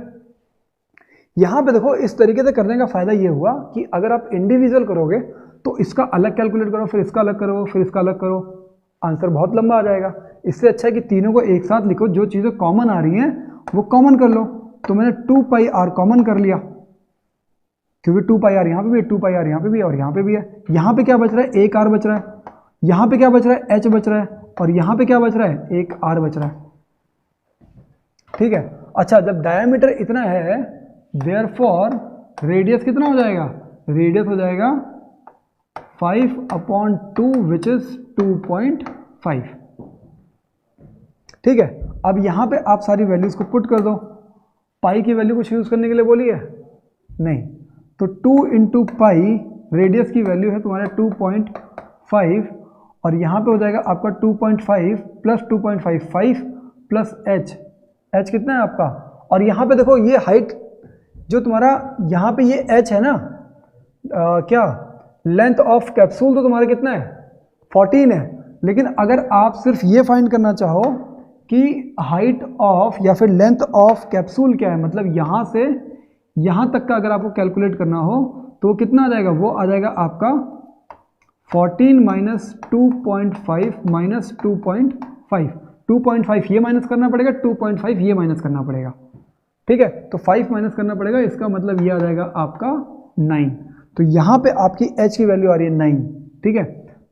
यहाँ पे देखो इस तरीके से करने का फायदा ये हुआ कि अगर आप इंडिविजुअल करोगे तो इसका अलग कैलकुलेट करो, फिर इसका अलग करो, फिर इसका अलग करो, आंसर बहुत लंबा आ जाएगा। इससे अच्छा है कि तीनों को एक साथ लिखो, जो चीज़ें कॉमन आ रही हैं वो कॉमन कर लो। तो मैंने 2πr कॉमन कर लिया, क्योंकि 2πr यहाँ पे भी है, 2πr यहाँ पे भी है, और यहाँ पे भी है। यहाँ पे क्या बच रहा है एक r बच रहा है, यहाँ पे क्या बच रहा है h बच रहा है, और यहाँ पे क्या बच रहा है एक r बच रहा है। ठीक है, अच्छा जब डायमीटर इतना है देयरफॉर रेडियस कितना हो जाएगा, रेडियस हो जाएगा 5/2 विच इज 2.5। ठीक है, अब यहाँ पे आप सारी वैल्यूज को पुट कर दो। पाई की वैल्यू कुछ यूज करने के लिए बोली है नहीं, तो 2 × पाई रेडियस की वैल्यू है तुम्हारा 2.5, और यहाँ पे हो जाएगा आपका 2.5 प्लस 2.5 5 प्लस h कितना है आपका, और यहाँ पे देखो ये हाइट जो तुम्हारा यहाँ पे ये h है ना क्या लेंथ ऑफ कैप्सूल तो तुम्हारा कितना है 14 है, लेकिन अगर आप सिर्फ ये फाइंड करना चाहो कि हाइट ऑफ या फिर लेंथ ऑफ कैप्सूल क्या है, मतलब यहाँ से यहाँ तक का अगर आपको कैलकुलेट करना हो तो कितना आ जाएगा, वो आ जाएगा आपका 14 माइनस 2.5 माइनस 2.5, 2.5 ये माइनस करना पड़ेगा, 2.5 ये माइनस करना पड़ेगा। ठीक है, तो 5 माइनस करना पड़ेगा, इसका मतलब ये आ जाएगा आपका 9। तो यहाँ पे आपकी h की वैल्यू आ रही है 9। ठीक है,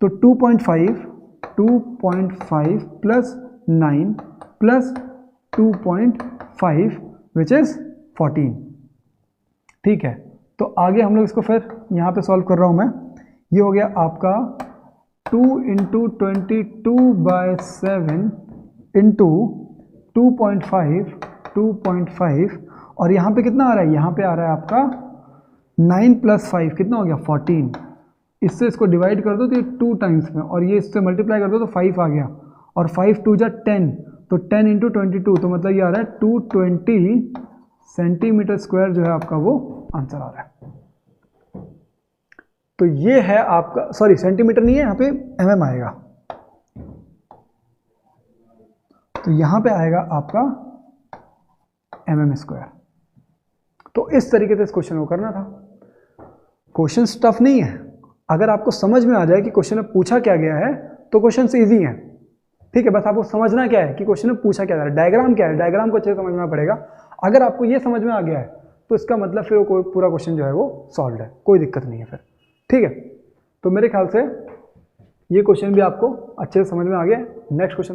तो 2.5 प्लस 9 प्लस 2.5 विच इज 14। ठीक है, तो आगे हम लोग इसको फिर यहाँ पे सॉल्व कर रहा हूँ मैं। ये हो गया आपका 2 × 22/7 इंटू 2.5 और यहाँ पे कितना आ रहा है, यहाँ पे आ रहा है आपका 9 + 5 कितना हो गया 14। इससे इसको डिवाइड कर दो तो ये 2 टाइम्स में, और ये इससे मल्टीप्लाई कर दो तो 5 आ गया, और 5 2 जा 10, तो 10 × 22, तो मतलब ये आ रहा है 220 सेंटीमीटर स्क्वायर जो है आपका वो आंसर आ रहा है। तो ये है आपका, सॉरी सेंटीमीटर नहीं है, यहाँ पे mm आएगा, तो यहाँ पे आएगा आपका mm²। तो इस तरीके से इस क्वेश्चन को करना था। क्वेश्चन टफ नहीं है, अगर आपको समझ में आ जाए कि क्वेश्चन में पूछा क्या गया है तो क्वेश्चन इजी है। ठीक है, बस आपको समझना क्या है कि क्वेश्चन में पूछा क्या जा रहा है, डायग्राम क्या है, डायग्राम को अच्छे से समझना पड़ेगा। अगर आपको ये समझ में आ गया है तो इसका मतलब फिर वो पूरा क्वेश्चन जो है वो सॉल्व है, कोई दिक्कत नहीं है फिर। ठीक है, तो मेरे ख्याल से ये क्वेश्चन भी आपको अच्छे से समझ में आ गया। Next question